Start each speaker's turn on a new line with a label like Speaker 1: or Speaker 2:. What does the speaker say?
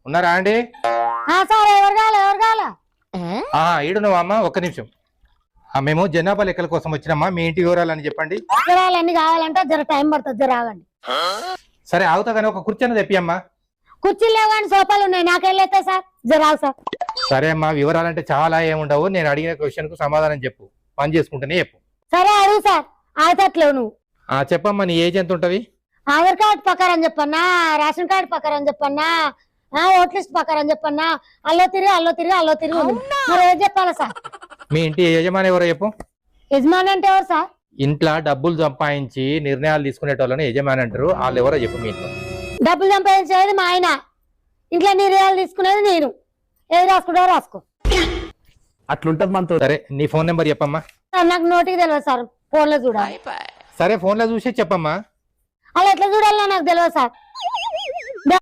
Speaker 1: ఉన్నారా అండి?
Speaker 2: సార్ ఎవరు కావాలా
Speaker 1: ఈడు నువ్వు అమ్మ, ఒక్క నిమిషం. మేము జనాభా లెక్కల కోసం వచ్చినమ్మా, మీ ఇంటి వివరాలని చెప్పండి.
Speaker 2: వివరాలన్నీ కావాలంటే జర టైం పడుతుంది, జర ఆగండి.
Speaker 1: సరే ఆగుతా కానీ ఒక కుర్చీని తెప్పియమ్మా.
Speaker 2: కుర్చీలు లేవని సోఫాలు ఉన్నాయి, నాకెళ్ళేస్తా సార్, జర ఆగు సార్.
Speaker 1: సరే అమ్మా, వివరాలంటే చాలా ఏముండవు. నేను అడిగిన క్వశ్చన్ కు సమాధానం చెప్పు, పని చేసుకుంటేనే చెప్పు.
Speaker 2: సరే అడుగు సార్, ఆగుతట్లేవు నువ్వు.
Speaker 1: చెప్పమ్మా, నీ ఏజ్ ఎంత ఉంటది?
Speaker 2: ఆధార్ కార్డు ప్రకారం చెప్పన్నా, రేషన్ కార్డు ప్రకారం చెప్పన్నా, ఓట్ లిస్ట్ ప్రకారం చెప్పన్నా, అల్లో తిరిగి ఉంది. మరి ఏం చెప్పాలా సార్?
Speaker 1: మీ ఇంటి యజమాని ఎవరో చెప్పు.
Speaker 2: యజమాని అంటే ఎవరు సార్?
Speaker 1: ఇంట్లో డబ్బులు సంపాదించి నిర్ణయాలు తీసుకునేటోళ్ళని యజమాని అంటారు. వాళ్ళు ఎవరో చెప్పు. మీ ఇంట్లో
Speaker 2: డబ్బులు సంపాదించేది మా ఆయన, ఇంట్లో నిర్ణయాలు తీసుకునేది నేను. ఏది రాసుకుంటావో రాసుకో.
Speaker 3: అట్లుంటది మనతో.
Speaker 1: సరే నీ ఫోన్ నెంబర్ చెప్పమ్మా.
Speaker 2: నాకు నోటికి తెలియదు సార్, ఫోన్ లో చూడాలి.
Speaker 1: సరే ఫోన్ లో చూసి చెప్పమ్మా.
Speaker 2: అలా ఎట్లా చూడాలో నాకు తెలియదు సార్.